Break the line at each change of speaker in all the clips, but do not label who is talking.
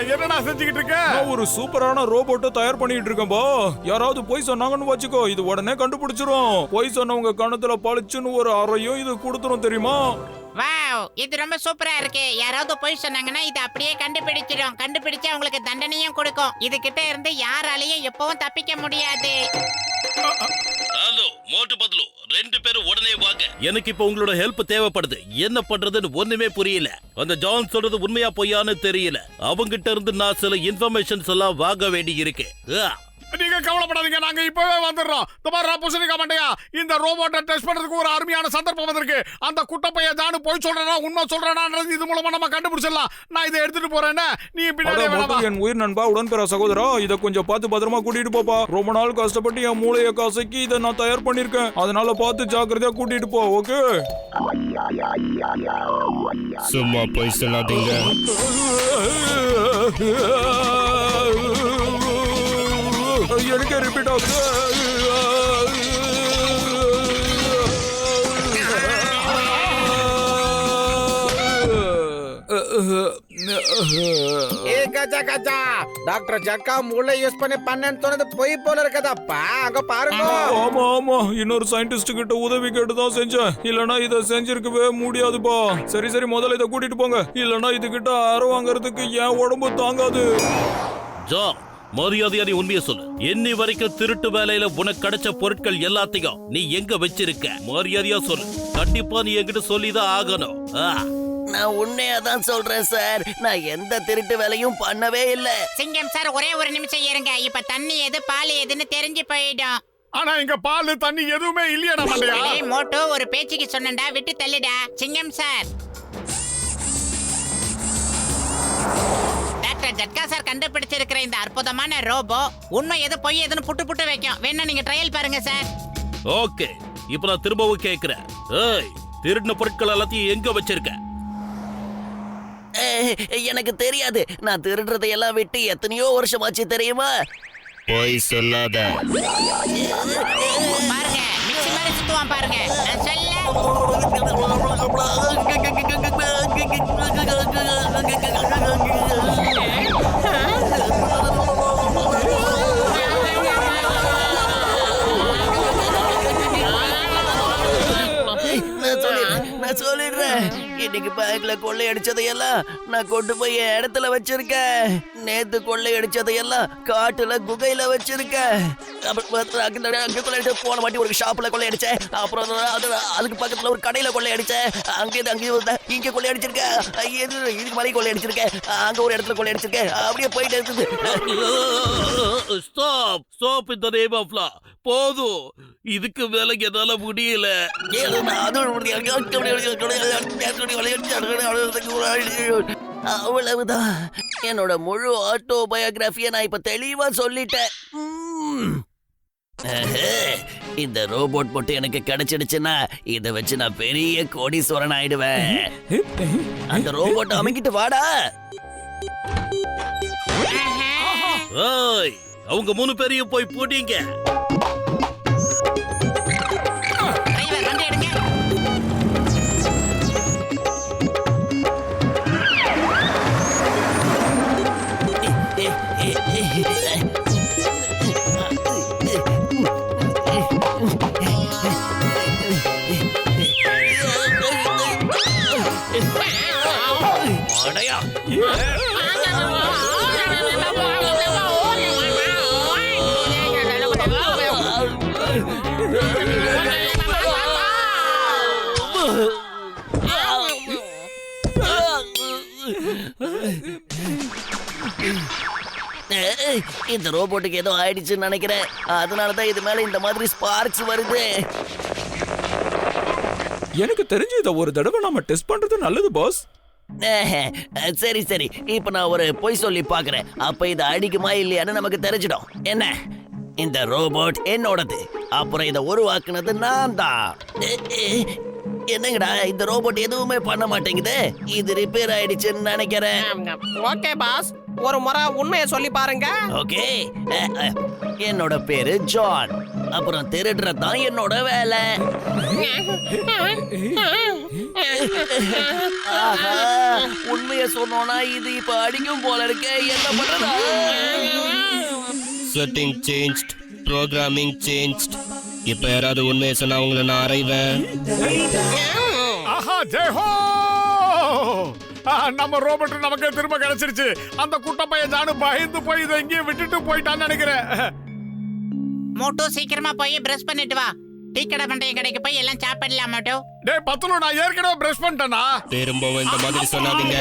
என்னடா செஞ்சுக்கிட்டு இருக்க?
ஒரு சூப்பரான ரோபோட்டை தயார் பண்ணிட்டு இருக்கேன்பா. யாராவது போய் சொன்னாங்கன்னு வச்சுக்கோ, இது உடனே கண்டுபிடிச்சிரும். போய் சொன்னவங்க கணத்துல பளிச்சுன்னு ஒரு அறையும் இது கொடுத்துரும், தெரியுமா?
வாவ், இது ரொம்ப சூப்பரா இருக்கு. யாராவது போய் சொன்னாங்கன்னா இது அப்படியே கண்டுபிடிச்சிடும். கண்டுபிடிச்சு அவங்களுக்கு தண்டனையும் கொடுக்கும். இது கிட்ட இருந்து யாராலையும் எப்பவும் தப்பிக்க முடியாது.
ஹலோ மோட்டு பத்லு, 2 பேரும் உடனே வாங்க. எனக்கு இப்ப உங்களோட ஹெல்ப் தேவைப்படுது. என்ன பண்றதுன்னு ஒண்ணுமே புரியல. அந்த ஜான் சொல்றது உண்மையா பொய்யான்னு தெரியல. அவங்கிட்ட இருந்து நான் சில இன்ஃபர்மேஷன்ஸ் எல்லாம் வாங்க வேண்டி இருக்கு.
நீங்க கவலைப்படாதீங்க, நாங்க இப்பவே வந்துடுறோம். பூசணிக்கா மண்டையா, இந்த ரோபோட்டை டெஸ்ட் பண்றதுக்கு ஒரு அருமையான சந்தர்ப்பம் வந்திருக்கு. அந்த குட்டப்பைய ஜானு போய் சொல்றா உண்மை சொல்றான்றது இது மூலமா நம்ம கண்டுபிடிச்சிடலாம். நான் இதை எடுத்துட்டு போறேன், நீ பின்னாடி.
என் உயிர் நண்பா, உடன்பெற சகோதரா, இதை கொஞ்சம் பார்த்து பத்திரமா கூட்டிட்டு போப்பா. ரொம்ப நாள் கஷ்டப்பட்டு என் மூளையை கசக்கி இதை நான் தயார் பண்ணிருக்கேன். அதனால பார்த்து ஜாக்கிரதையா கூட்டிட்டு போ. ஓகே,
சும்மா போய் சொல்லாதீங்க.
எனக்கு ரிப்பீட் ஆகுது.
டாக்டர் ஜட்கா மூளை யூஸ் பண்ணேன்னு சொன்னது பொய் போல இருக்கதாப்பா. அங்க பாருங்க.
ஆமா ஆமா, இன்னொரு சயின்டிஸ்ட் கிட்ட உதவி கேட்டு தான் செஞ்சேன். இல்லனா இத செஞ்சிருக்கவே முடியாதுப்பா. சரி சரி, முதல்ல இத கூட்டிட்டு போங்க. இல்லனா இது கிட்ட அற வாங்குறதுக்கு என் உடம்பு தாங்காது.
ஜா, மரியாதையா நீ உண்மையை சொல்லு. இன்னி வரைக்கும் திருட்டு வேலையில உனக்கு கிடைச்ச பொருட்கள் எல்லாத்தையும் நீ எங்க வச்சிருக்க? மரியாதையா சொல்லு. கண்டிப்பா நீ என்கிட்ட சொல்லிதான் ஆகணும்.
நான் உண்மையாதான் சொல்றேன் சார். நான் எந்த திருட்டு வேலையும் பண்ணவே இல்ல.
சிங்கம் சார், ஒரே ஒரு நிமிஷம் இருங்க. இப்ப தண்ணி எது பால் எதுன்னு தெரிஞ்சு போயிடும்.
ஆனா இங்க பால் தண்ணி எதுவுமே இல்லையா மண்டையா?
மோட்டோ, ஒரு பேச்சுக்கு சொன்னடா, விட்டு தள்ளிடா. சிங்கம் சார், டாக்டர் ஜட்கா சார் கண்டுபிடிச்சிருக்கிற இந்த அற்புதமான ரோபோ உண்மை எது பொய் எதுன்னு புட்டு புட்டு வைக்கும். வேணா நீங்க ட்ரையல் பாருங்க சார்.
ஓகே, இப்ப நான் திரும்பவும் கேக்குறேன். ஏய், திருடின பொருட்கள் எல்லாத்தையும் எங்க வச்சிருக்க?
எனக்கு தெரியாது. நான் திருடுறதை எல்லாம் விட்டு எத்தனையோ வருஷமாச்சு தெரியுமா?
போய் சொல்லாத.
பாருங்க, மிக்ஸி மாதிரி சுத்துவான் பாருங்க. நான் சொல்ல
சொல்லிடுறேன். இன்னைக்கு பேங்க்ல கொள்ளை அடிச்சதையெல்லாம் நான் கொண்டு போய் இடத்துல வச்சிருக்கேன். நேத்து கொள்ளை அடிச்சதையெல்லாம் காட்டுல குகையில வச்சிருக்கேன். போன வாட்டி ஒரு ஷாப்ல கொள்ளை அடிச்சேன். அப்புறம் அதுக்கு பக்கத்துல ஒரு கடையில கொள்ளை அடிச்சேன். அங்கேயும் இங்க கொள்ளை அடிச்சிருக்கேன். இதுக்கு மலை கொள்ளை அடிச்சிருக்கேன். அங்க ஒரு இடத்துல கொள்ளை அடிச்சிருக்கேன். அப்படியே போயிட்டு இருக்குது.
ஸ்டாப் ஸ்டாப் இந்த நேம் ஆஃப் லா. போதும், இதுக்கு மேல என்னால முடியல.
அவ்வளவுதான். என்னோட முழு ஆட்டோபயோகிராஃபியை நான் இப்ப தெளிவா சொல்லிட்டேன். இந்த ரோபோட் மட்டும் எனக்கு கிடைச்சிடுச்சுன்னா இதை வச்சு நான் பெரிய கோடீஸ்வரன் ஆயிடுவேன். அந்த ரோபோட் அமைக்கிட்டு வாடா.
அவங்க 3 பேரையும் போய் போட்டீங்க.
இந்த ரோபோட்டுக்கு ஏதோ ஆயிடுச்சுன்னு நினைக்கிறேன். அதனாலதான் இது மேல இந்த மாதிரி ஸ்பார்க்ஸ் வருது.
எனக்கு தெரிஞ்சு இதை ஒரு தடவை நாம டெஸ்ட் பண்றது நல்லது பாஸ்.
சரி சரி, இப்ப நான் ஒரு பொய் சொல்லி பாக்குறேன். அப்ப இது அடிக்குமா இல்லையான்னு நமக்கு தெரிஞ்சிடும். என்ன, இந்த ரோபோட் என்னோடது. அப்புறம் இதை உருவாக்குனது நான் தான். என்னங்கடா இந்த ரோபோட் எதுவுமே பண்ண மாட்டேங்குது. இது ரிப்பேர் ஆயிடுச்சுன்னு நினைக்கிறேன்.
ஓகே பாஸ், ஒரு முறை உண்மையை சொல்லி பாருங்க.
ஓகே, என்னோட பேரு ஜான். அப்புறம் திருடுறது தான் என்னோட வேலை. ஆஹா, உண்மையை சொன்னோம்னா இது இப்ப அடிக்கும் போல இருக்கே. என்ன பண்றதா?
Setting change, programming change. இப்ப யாராவது உண்மையை சொன்னா அவங்கள நான் அறைவேன்.
ஆஹா ஜெயஹோ! நம்ம ரோபோட் நமக்கு திரும்ப கிடைச்சிருச்சு. அந்த குட்ட பையன் ஜானு பயந்து போய் இதை எங்கேயும் விட்டுட்டு போயிட்டான்னு நினைக்கிறேன்.
மோட்டோ சீக்கிரமா போய் பிரஷ் பண்ணிட்டு வா. டீ கடை பண்டைய கடைக்கு போய் எல்லாம் சாப்பிடலாம் மோட்டோ.
டேய் பத்துலு, நான் ஏற்கனவே பிரஷ் பண்ணிட்டேனா?
திரும்பவும் இந்த மாதிரி சொல்லாதீங்க.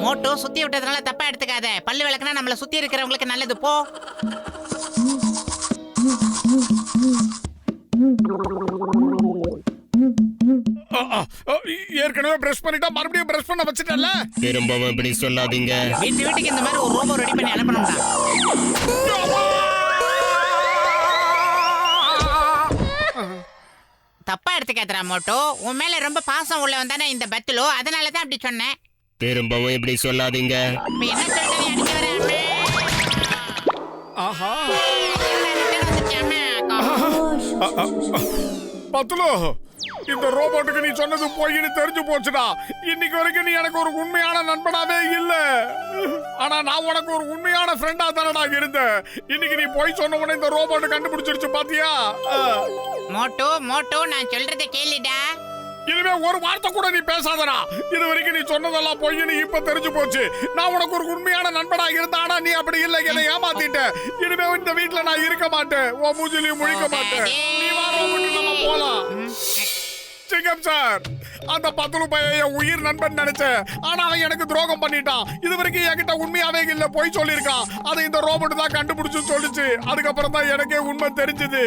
மோட்டோ சுத்தி விட்டதுனால தப்பா எடுத்துக்காத. பல்லு விளக்குனா நம்மள சுத்தி இருக்கிறவங்களுக்கு நல்லது. போ.
ஏற்கனவே பிரஷ் பண்ணிட்டா மறுபடியும் பிரஷ் பண்ண வச்சுட்டல.
திரும்பவும் இப்படி சொல்லாதீங்க.
வீட்டுக்கு இந்த மாதிரி ஒரு ரோபோ ரெடி பண்ணி அனுப்பணும்டா. தப்பா எடுத்துக்காதடா மோட்டோ. உன் மேல ரொம்ப பாசம் உள்ளவன் தானே இந்த பத்துலோ, அதனால தான் அப்படி சொன்னேன்.
திரும்பவும் இப்படி சொல்லாதீங்க.
இப்ப என்ன சொல்றது? அடிக்க வரேன்.
ஆஹா பத்துலு, இந்த ரோபோட்டுக்கு நீ சொன்னது போயின்னு தெரிஞ்சு போச்சுடா. இன்னைக்கு வரைக்கும் நீ எனக்கு ஒரு உண்மையான நண்பனாவே இல்ல. ஆனா நான் உனக்கு ஒரு உண்மையான ஃப்ரெண்டா தானடா இருந்தேன். இன்னைக்கு நீ போய் சொன்ன உடனே இந்த ரோபோட் கண்டுபிடிச்சிருச்சு பாத்தியா?
மோட்டோ மோட்டோ, நான் சொல்றதை கேளுடா.
இனிமே ஒரு வார்த்தை கூட நீ பேசாதடா. இது வரைக்கும் நீ சொன்னதெல்லாம் பொய்ன்னு இப்ப தெரிஞ்சு போச்சு. நான் உனக்கு ஒரு உண்மையான நண்பனா இருந்தா, ஆனா நீ அப்படி இல்லை, என்னை ஏமாத்திட்ட. இனிமே இந்த வீட்டுல நான் இருக்க மாட்டேன். உன் மூஞ்சிலையும் முழிக்க மாட்டேன். நீ வா ரோபோட், நம்ம போலாம். சிங்கம் சார், அந்த பத்துலு பையன் உயிர் நண்பன் நினைச்சேன். ஆனா அவன் எனக்கு துரோகம் பண்ணிட்டான். இது வரைக்கும் என்கிட்ட உண்மையாவே இல்ல, போய் சொல்லிருக்கான். அதை இந்த ரோபோட் தான் கண்டுபிடிச்சு சொல்லிச்சு. அதுக்கப்புறம் தான் எனக்கே உண்மை தெரிஞ்சது.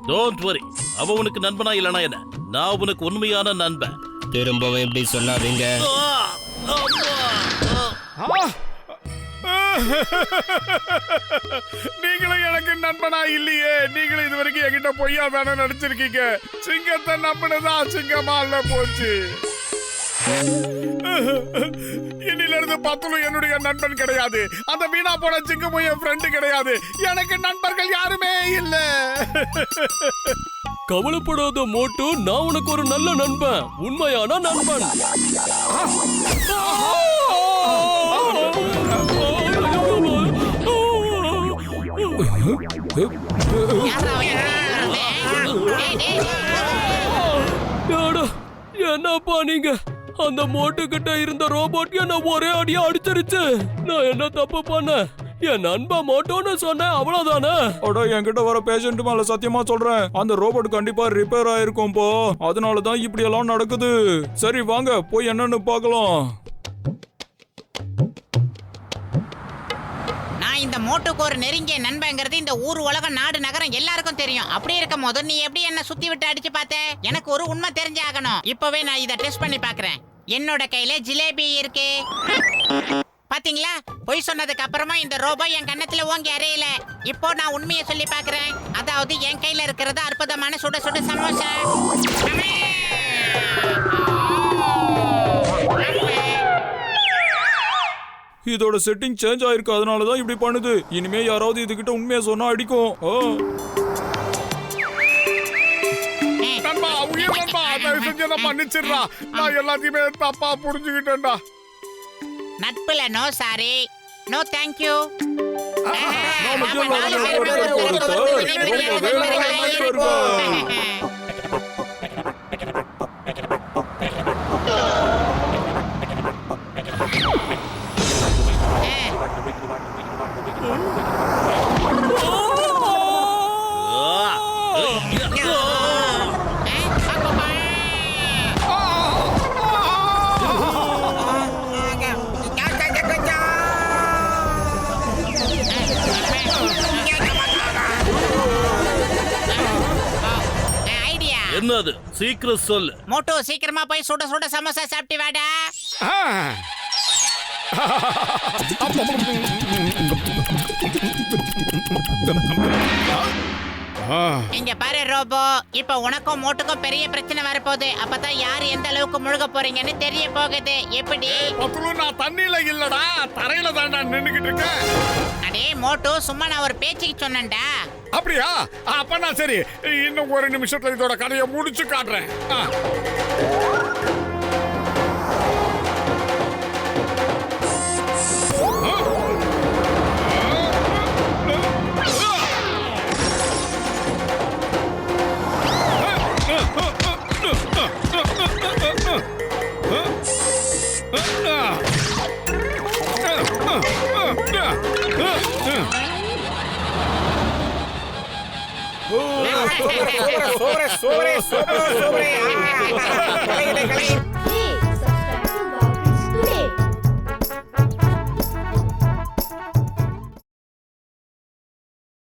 டோன்ட் வரி, அவ உனக்கு நண்பனா இல்லனா என்ன? நான் உனக்கு உண்மையான நண்பன்.
திரும்பவும் இப்படி சொல்லாதீங்க.
நீங்களும் எனக்கு நண்பனா இல்லையே. நீங்களும் இது வரைக்கும் என்கிட்ட பொய்யா தானே நடிச்சிருக்கீங்க. சிங்கத்தை நம்பினதான் சிங்கமா இல்ல போச்சு. இன்னில இருந்து பத்துலு என்னுடைய நண்பன் கிடையாது. அந்த வீணா போன சிங்கமும் என் ஃப்ரெண்டு கிடையாது. எனக்கு நண்பர்கள் யாருமே இல்ல.
கவலைப்படாத மோட்டு, நான் உனக்கு ஒரு நல்ல நண்பன், உண்மையான நண்பன். என்னப்பா நீங்க? அந்த மோட்டு கிட்ட இருந்த ரோபோட் என்ன ஒரே அடியா அடிச்சிருச்சு. நான் என்ன தப்பு பண்ண? என் நண்பா மோட்டோன்னு சொன்னேன், அவ்வளவுதானே. அட, என்கிட்ட வர பேஷண்ட் மேல சத்தியமா சொல்றேன், அந்த ரோபோட் கண்டிப்பா ரிப்பேர் ஆயிருக்கும் போ. அதனாலதான் இப்படி எல்லாம் நடக்குது. சரி வாங்க போய் என்னன்னு பார்க்கலாம்.
நான் இந்த மோட்டோக்கு ஒரு நெருங்கிய நண்பங்கிறது இந்த ஊர் உலகம் நாடு நகரம் எல்லாருக்கும் தெரியும். அப்படி இருக்கும் போது நீ எப்படி என்ன சுத்தி விட்டு அடிச்சு பார்த்த? எனக்கு ஒரு உண்மை தெரிஞ்சாகணும். இப்பவே நான் இதை டெஸ்ட் பண்ணி பாக்குறேன். என்னோட கையில ஜிலேபி இருக்கு. பாத்தீங்களா? பொய் சொன்னதுக்கு அப்புறமா இந்த ரோபோ என் கண்ணத்துல ஓங்கி அறையல. இப்போ நான் உண்மையை சொல்லி பாக்குறேன். அதாவது என் கையில இருக்கிறது அற்புதமான சுட சுட சமோசா.
இதோட செட்டிங் சேஞ்ச் ஆயிருக்கு, அதனாலதான் இப்படி பண்ணுது. இனிமே யாராவது இதுகிட்ட உண்மையா சொன்னா அடிக்கும்.
நண்பா, உயிர் நண்பா, தயவு செஞ்சு என்ன மன்னிச்சிடுறா. நான் எல்லாத்தையுமே தப்பா புரிஞ்சுக்கிட்டேன்டா.
நட்புல நோ சாரி, நோ தேங்க்யூ.
என்னது? சீக்கிரம் சொல்லு.
மோட்டோ, சீக்கிரமா போய் சுட சுட சமோசா சாப்பிட்டு வாடா. இங்க பாரு ரோபோ, இப்ப உனக்கும் மோட்டுக்கும் பெரிய பிரச்சனை வரப்போகுது. அப்பதான் யார் எந்த அளவுக்கு முழுக போறீங்கன்னு தெரிய போகுது. எப்படி?
பத்துலு நான் தண்ணியில இல்லடா, தரையில தான் நான் நின்னுகிட்டு இருக்கேன்.
அடே மோட்டு, சும்மா நான் ஒரு பேச்சுக்கு சொன்னேன்டா.
அப்படியா? அப்ப நான் சரி, இன்னும் ஒரு நிமிஷத்துல இதோட கதையை முடிச்சு காட்டுறேன்.
sobre.